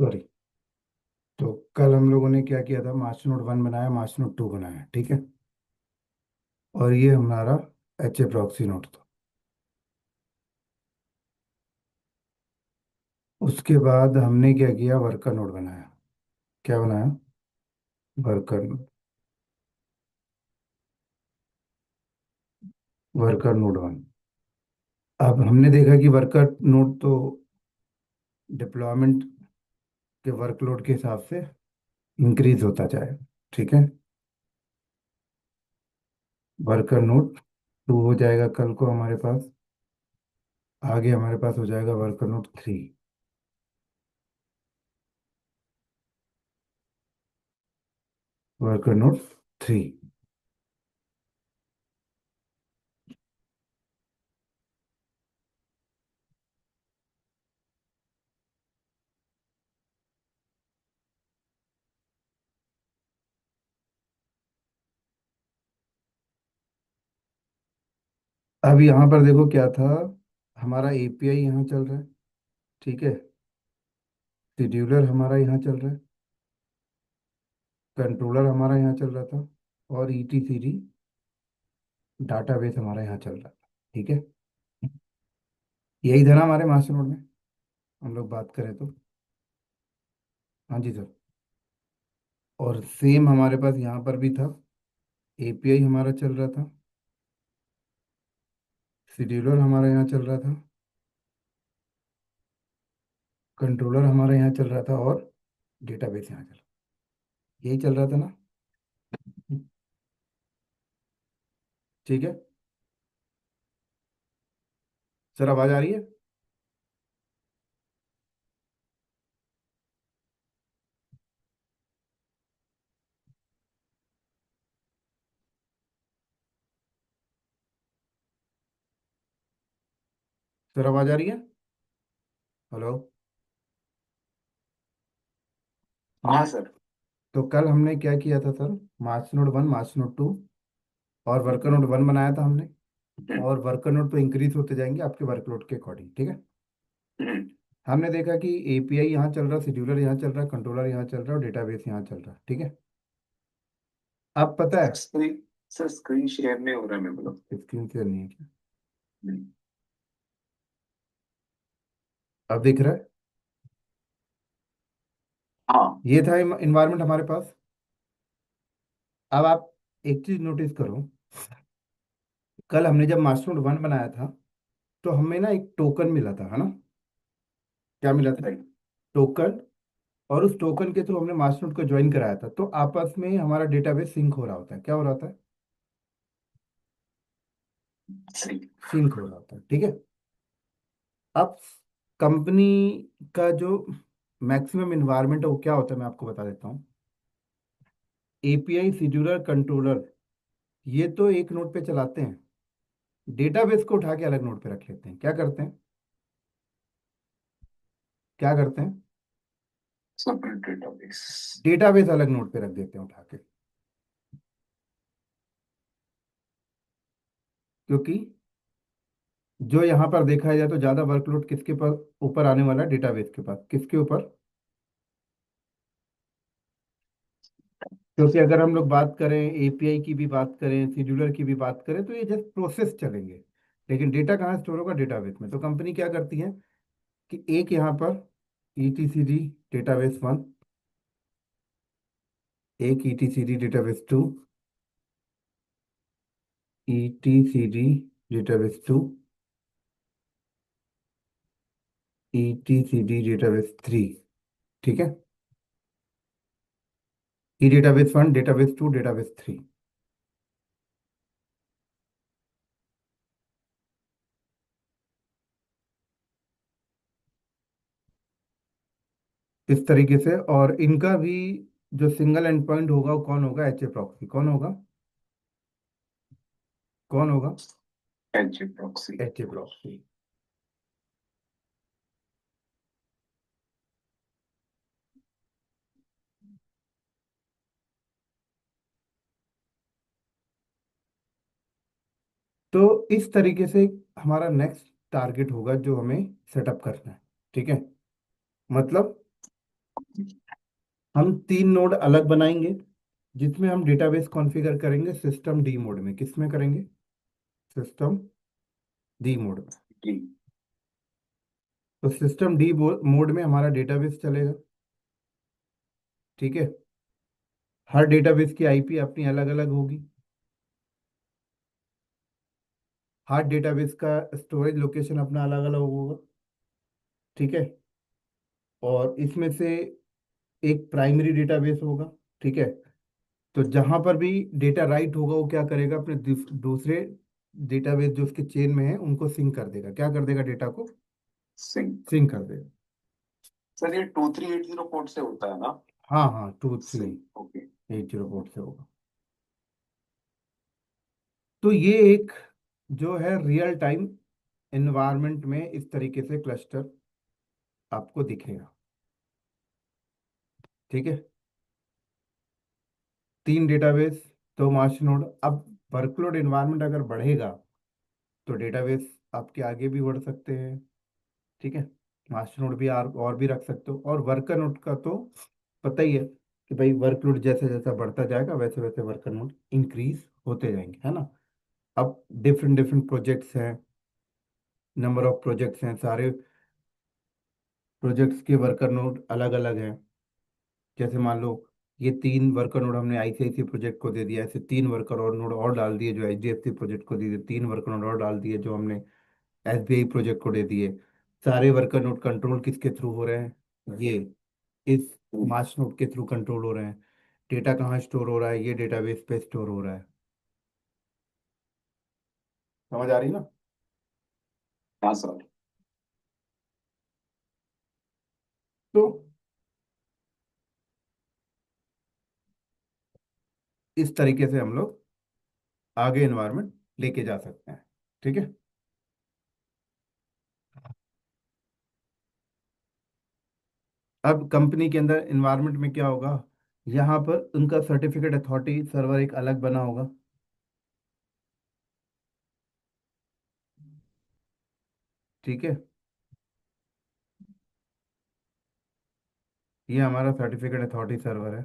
Sorry. तो कल हम लोगों ने क्या किया था, मास्टर नोट वन बनाया, मास्टर नोट टू बनाया, ठीक है। और ये हमारा एच ए प्रॉक्सी नोट था। उसके बाद हमने क्या किया, वर्कर नोट बनाया। क्या बनाया? Worker note. Worker note one. अब हमने देखा कि वर्कर नोट तो डिप्लॉयमेंट के वर्कलोड के हिसाब से इंक्रीज होता जाए, ठीक है। वर्कर नोट टू हो जाएगा कल को हमारे पास। आगे हमारे पास हो जाएगा worker note three. Worker note three. अब यहाँ पर देखो क्या था, हमारा एपीआई यहाँ चल रहा है, ठीक है। शेड्यूलर हमारा यहाँ चल रहा है। कंट्रोलर हमारा यहाँ चल रहा था। और ईटीसीडी डाटाबेस हमारा यहाँ चल रहा था, ठीक है। यही था ना हमारे मास्टर नोड में, हम लोग बात करें तो। हाँ जी सर। और सेम हमारे पास यहाँ पर भी था। एपीआई हमारा चल रहा था। शेड्यूलर हमारा यहाँ चल रहा था। कंट्रोलर हमारा यहाँ चल रहा था। और डेटाबेस यहाँ चल रहा। यही चल रहा था ना। ठीक है। सर आवाज़ आ रही है? सर आवाज़ आ रही है? हेलो। हाँ सर। तो कल हमने क्या किया था sir, march node one, march node two और वर्कर नोड वन बनाया था हमने। और वर्कर नोड तो इंक्रीज होते जाएंगे आपके वर्कलोड के अकॉर्डिंग, ठीक है। हमने देखा कि एपीआई यहाँ चल रहा, शेड्यूलर यहाँ चल रहा, कंट्रोलर यहाँ चल रहा और डेटाबेस यहाँ चल रहा, ठीक है। अब पता है, स्क्रीन, सर स्क्रीन शेयर नहीं हो रहा है मेरे को। स्क्रीन शेयर नहीं है क्या? नहीं। अब दिख रहा है? हाँ, ये था इन्वायरमेंट हमारे पास। अब आप एक चीज नोटिस करो, कल हमने जब मास्टर नोड वन बनाया था तो हमें ना एक टोकन मिला था, है ना। क्या मिला था? टोकन। और उस टोकन के थ्रू हमने मास्टर नोड को ज्वाइन कराया था, तो आपस में हमारा डेटाबेस सिंक हो रहा होता है। क्या हो रहा होता है? सिंक हो रहा होता है, ठीक है। अब कंपनी का जो मैक्सिमम इन्वायरमेंट है वो क्या होता है, मैं आपको बता देता हूँ। एपीआई, शेड्यूलर, कंट्रोलर, ये तो एक नोड पे चलाते हैं। डेटाबेस को उठा के अलग नोड पे रख लेते हैं। क्या करते हैं? क्या करते हैं? Separate database. डेटाबेस अलग नोड पे रख देते हैं उठा के। क्योंकि जो यहाँ पर देखा जाए तो ज्यादा वर्कलोड किसके पास ऊपर आने वाला है, डेटाबेस के पास। किसके ऊपर? क्योंकि अगर हम लोग बात करें, एपीआई की भी बात करें, शेड्यूलर की भी बात करें, तो ये जस्ट प्रोसेस चलेंगे। लेकिन डेटा कहाँ स्टोर होगा? डेटाबेस में। तो कंपनी क्या करती है कि एक यहाँ पर ईटीसीडी डेटाबेस वन, एक ETCD database two, ETCD database two, ETCD database three, ठीक है। E database one, database two, database three. इस तरीके से। और इनका भी जो सिंगल एंड पॉइंट होगा वो कौन होगा? H A proxy. कौन होगा? कौन होगा? H A proxy. H A proxy. तो इस तरीके से हमारा नेक्स्ट टारगेट होगा जो हमें सेटअप करना है, ठीक है। मतलब हम तीन नोड अलग बनाएंगे, जिसमें हम डेटाबेस कॉन्फ़िगर करेंगे सिस्टम डी मोड में। किस में करेंगे? सिस्टम डी मोड में। जी। तो सिस्टम डी मोड में हमारा डेटाबेस चलेगा। ठीक है। हर डेटाबेस की आईपी अपनी अलग अलग होगी। हर डेटाबेस का स्टोरेज लोकेशन अपना अलग अलग होगा। ठीक है। और इसमें से एक प्राइमरी डेटाबेस होगा। ठीक है। तो जहां पर भी डेटा राइट होगा, वो क्या करेगा, अपने दूसरे डेटाबेस जो उसके चेन में है उनको सिंक कर देगा। क्या कर देगा? डेटा को सिंक। सिंक कर देगा। सर ये 2380 पोर्ट से होता है ना? हाँ हाँ, 2 3 सिंक, ओके। 8 0 पोर्ट से होगा। तो ये एक जो है रियल टाइम एनवायरनमेंट में इस तरीके से क्लस्टर आपको दिखेगा। ठीक है। तीन डेटाबेस, दो मास्टर नोड। अब वर्कलोड एनवायरनमेंट अगर बढ़ेगा तो डेटाबेस आपके आगे भी बढ़ सकते हैं। ठीक है। मास्टर नोड भी और भी रख सकते हो। और वर्कर नोड का तो पता ही है कि भाई वर्कलोड जैसे जैसा बढ़ता जाएगा वैसे वैसे वर्कर नोड इंक्रीज होते जाएंगे, है ना। अब डिफरेंट डिफरेंट प्रोजेक्ट्स हैं, नंबर ऑफ प्रोजेक्ट्स हैं, सारे प्रोजेक्ट्स के वर्कर नोड अलग अलग हैं। जैसे मान लो ये तीन वर्कर नोड हमने आईसीआईसी प्रोजेक्ट को दे दिया, ऐसे तीन वर्कर और नोड और डाल दिए जो एचडीएफसी प्रोजेक्ट को दे दिए, तीन वर्कर नोड और डाल दिए जो हमने एसबीआई प्रोजेक्ट को दे दिए। सारे वर्कर नोड कंट्रोल किसके थ्रू हो रहे हैं? ये इस मास नोड के थ्रू कंट्रोल हो रहे हैं। डेटा कहाँ स्टोर हो रहा है? ये डेटाबेस पे स्टोर हो रहा है। समझ आ रही ना? हाँ सर। तो इस तरीके से हम लोग आगे इन्वायरमेंट लेके जा सकते हैं। ठीक है। अब कंपनी के अंदर इन्वायरमेंट में क्या होगा? यहाँ पर उनका सर्टिफिकेट अथॉरिटी सर्वर एक अलग बना होगा। ठीक है। ये हमारा सर्टिफिकेट अथॉरिटी सर्वर है।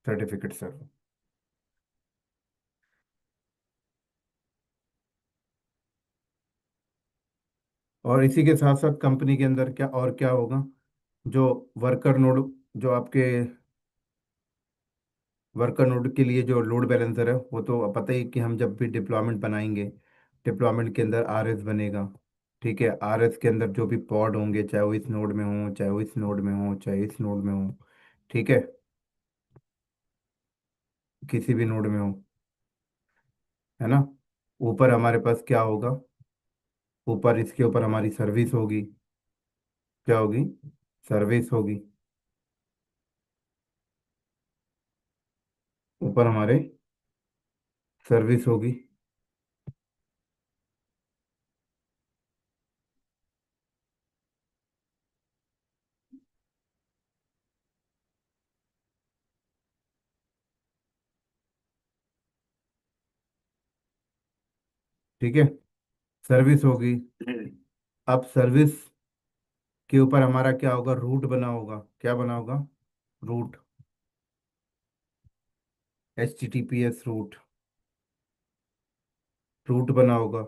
Certificate server. और इसी के साथ साथ कंपनी के अंदर क्या और क्या होगा? जो वर्कर नोड, जो आपके वर्कर नोड के लिए जो लोड बैलेंसर है, वो तो पता ही कि हम जब भी डिप्लॉयमेंट बनाएंगे, डिप्लॉयमेंट के अंदर आरएस बनेगा। ठीक है। आरएस के अंदर जो भी पॉड होंगे, चाहे वो इस नोड में हो, चाहे वो इस नोड में हो, चाहे इस नोड में हो। ठीक है। किसी भी नोड में हो, है ना। ऊपर हमारे पास क्या होगा? ऊपर इसके ऊपर हमारी सर्विस होगी। क्या होगी? सर्विस होगी। ऊपर हमारे सर्विस होगी। ठीक है। सर्विस होगी। अब सर्विस के ऊपर हमारा क्या होगा? रूट बना होगा। क्या बना होगा? रूट। HTTPS root. रूट बना होगा।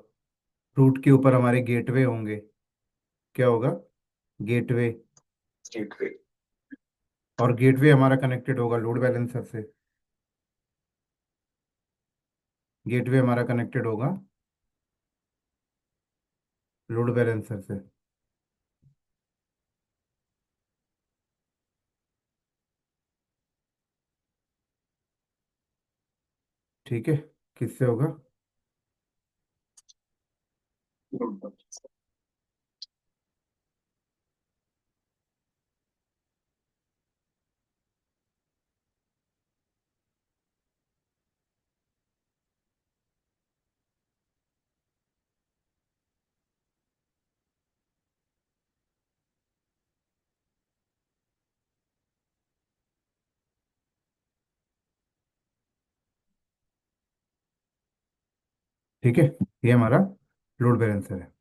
रूट के ऊपर हमारे गेटवे होंगे। क्या होगा? गेटवे। गेटवे। और गेटवे हमारा कनेक्टेड होगा लोड बैलेंसर से। गेटवे हमारा कनेक्टेड होगा लोड बैलेंसर से। ठीक है। किससे होगा? ठीक है। ये हमारा लोड बैलेंसर है।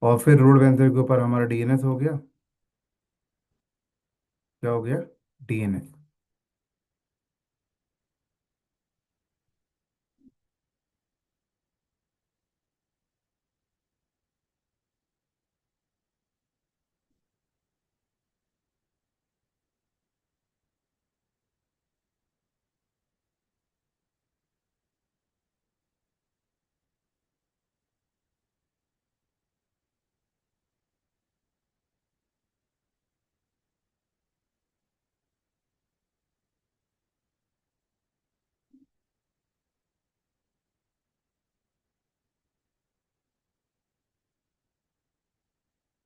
और फिर लोड बैलेंसर के ऊपर हमारा डीएनएस हो गया। क्या हो गया? डीएनएस।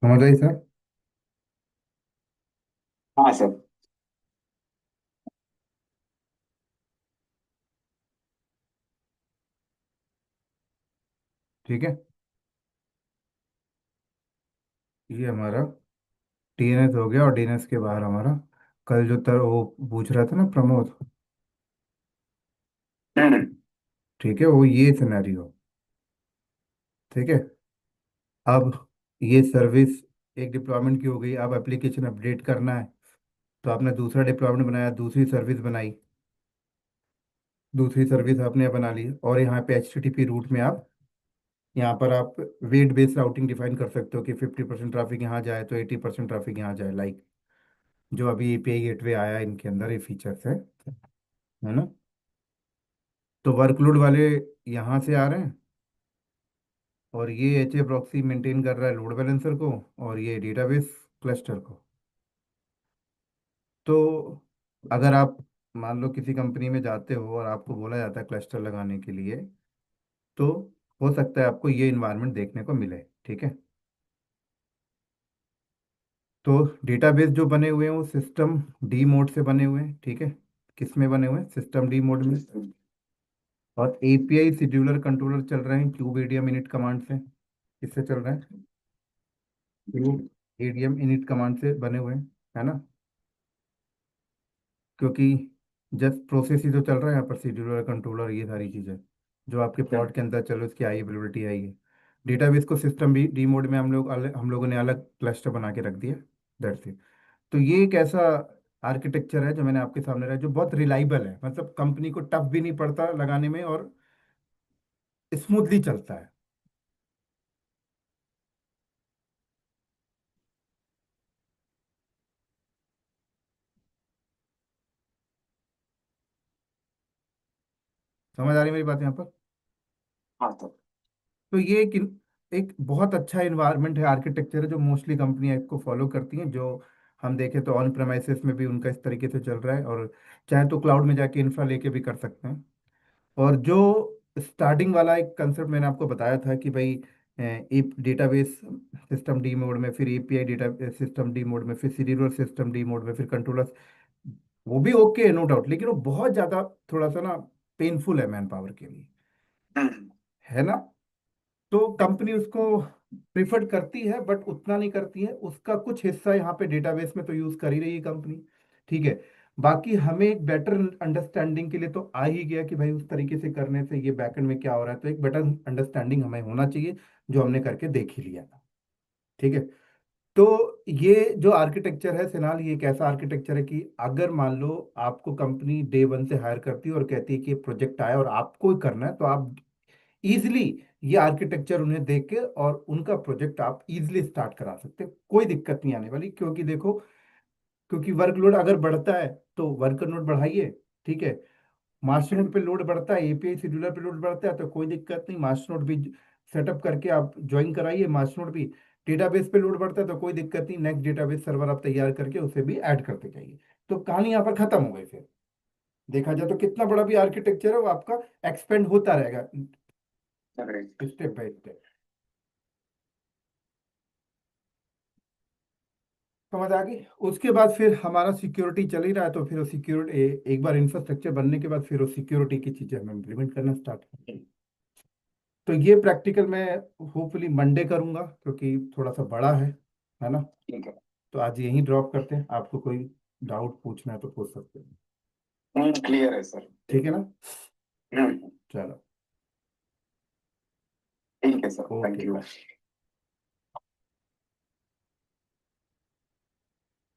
समझ आई सर? हाँ सर। ठीक है। ये हमारा डीएनएस हो गया, और डीएनएस के बाहर हमारा कल जो वो पूछ रहा था ना प्रमोद। हम्म। ठीक है, वो ये सिनेरियो। ठीक है। अब ये सर्विस एक डिप्लॉयमेंट की हो गई, अब एप्लीकेशन अपडेट करना है। तो आपने दूसरा डिप्लॉयमेंट बनाया, दूसरी सर्विस बनाई, दूसरी सर्विस आपने बना ली, और यहाँ पे HTTP रूट में आप, यहाँ पर आप वेट बेस्ड राउटिंग डिफाइन कर सकते हो कि 50% ट्रैफिक यहाँ जाए तो 80% ट्रैफिक यहाँ जाए, लाइक जो अभी एपीआई गेटवे आया है इनके अंदर ये फीचर्स है ना। तो वर्कलोड वाले यहाँ से आ रहे हैं, और ये एच ए प्रॉक्सी मेंटेन कर रहा है लोड बैलेंसर को, और ये डेटाबेस क्लस्टर को। तो अगर आप मान लो किसी कंपनी में जाते हो और आपको बोला जाता है क्लस्टर लगाने के लिए, तो हो सकता है आपको ये इन्वायरमेंट देखने को मिले। ठीक है। तो डेटाबेस जो बने हुए हैं वो सिस्टम डी मोड से बने हुए हैं। ठीक है। किस में बने हुए हैं? सिस्टम डी मोड में। और एपीआई शेड्यूलर कंट्रोलर चल रहे हैं क्यूब एडीएम इनिट कमांड से। किससे चल रहे हैं? क्यूब एडीएम इनिट कमांड से बने हुए हैं, है ना। क्योंकि जस्ट प्रोसेस ही तो चल रहा है यहाँ पर, शेड्यूलर कंट्रोलर ये सारी चीज़ें जो आपके प्लॉट के अंदर चलो इसकी आई अवेलेबिलिटी आई है। डेटाबेस को सिस्टम भी डी मोड में हम लोगों ने अलग क्लस्टर बना के रख दिया। That's it. तो ये एक ऐसा आर्किटेक्चर है जो मैंने आपके सामने रहा, जो बहुत रिलायबल है, मतलब कंपनी को टफ भी नहीं पड़ता लगाने में, और स्मूथली चलता है। समझ आ रही है मेरी बात यहाँ पर? हाँ सर। तो ये एक बहुत अच्छा इन्वायरमेंट है, आर्किटेक्चर है, जो मोस्टली कंपनियां इसको फॉलो करती हैं। जो हम देखें तो ऑन प्रेमाइसेस में भी उनका इस तरीके से चल रहा है, और चाहे तो क्लाउड में जाके इंफ्रा लेके भी कर सकते हैं। और जो स्टार्टिंग वाला एक कंसेप्ट मैंने आपको बताया था कि भाई एक डेटाबेस सिस्टम डी मोड में, फिर API data system D mode में, फिर सीरियल सिस्टम डी मोड में, फिर कंट्रोलर, वो भी ओके है नो डाउट, लेकिन वो बहुत ज़्यादा थोड़ा सा ना पेनफुल है मैन पावर के लिए, हम्म। है ना। तो कंपनी उसको प्रिफर करती है, बट उतना नहीं करती है। उसका कुछ हिस्सा यहाँ पे डेटाबेस में तो यूज कर ही रही है कंपनी। ठीक है। बाकी हमें एक बेटर अंडरस्टैंडिंग के लिए तो आ ही गया कि भाई उस तरीके से करने से ये बैकएंड में क्या हो रहा है, तो एक बेटर अंडरस्टैंडिंग हमें होना चाहिए, जो हमने करके देख ही लिया था। ठीक है। तो ये जो आर्किटेक्चर है सिनाल, ये एक ऐसा आर्किटेक्चर है कि अगर मान लो आपको कंपनी डे वन से हायर करती है और कहती है कि प्रोजेक्ट आया और आपको ही करना है, तो आप इजिली ये आर्किटेक्चर उन्हें देख के और उनका प्रोजेक्ट आप इजिली स्टार्ट करा सकते हैं, कोई दिक्कत नहीं आने वाली। क्योंकि देखो, क्योंकि वर्कलोड अगर बढ़ता है तो वर्कर नोड बढ़ाइए। ठीक है। मास्टर नोड पे लोड बढ़ता है, एपीआई शेड्यूलर पे लोड बढ़ता है, तो कोई दिक्कत नहीं, मास्टर नोड भी सेटअप करके आप ज्वाइन कराइए मास्टर नोड भी। डेटाबेस पे लोड बढ़ता है तो कोई दिक्कत नहीं, नेक्स्ट डेटाबेस सर्वर आप तैयार करके उसे भी ऐड करते जाइए। तो कहानी यहाँ पर खत्म हो गई। फिर देखा जाए तो कितना बड़ा भी आर्किटेक्चर है वो आपका एक्सपेंड होता रहेगा करेक्ट। Step by step. समझ आ गई? उसके बाद फिर हमारा सिक्योरिटी चल ही रहा है, तो फिर सिक्योरिटी एक बार इंफ्रास्ट्रक्चर बनने के बाद फिर वो सिक्योरिटी की चीजें हमें इम्प्लीमेंट करना स्टार्ट करते हैं। तो ये प्रैक्टिकल मैं होपफुली मंडे करूंगा, क्योंकि थोड़ा सा बड़ा है ना। ठीक है। तो आज यहीं ड्रॉप करते हैं, आपको कोई डाउट पूछना है तो पूछ सकते हैं। क्लियर है सर। ठीक है ना। हम्म। चलो। ठीक है sir, thank okay you. Bye.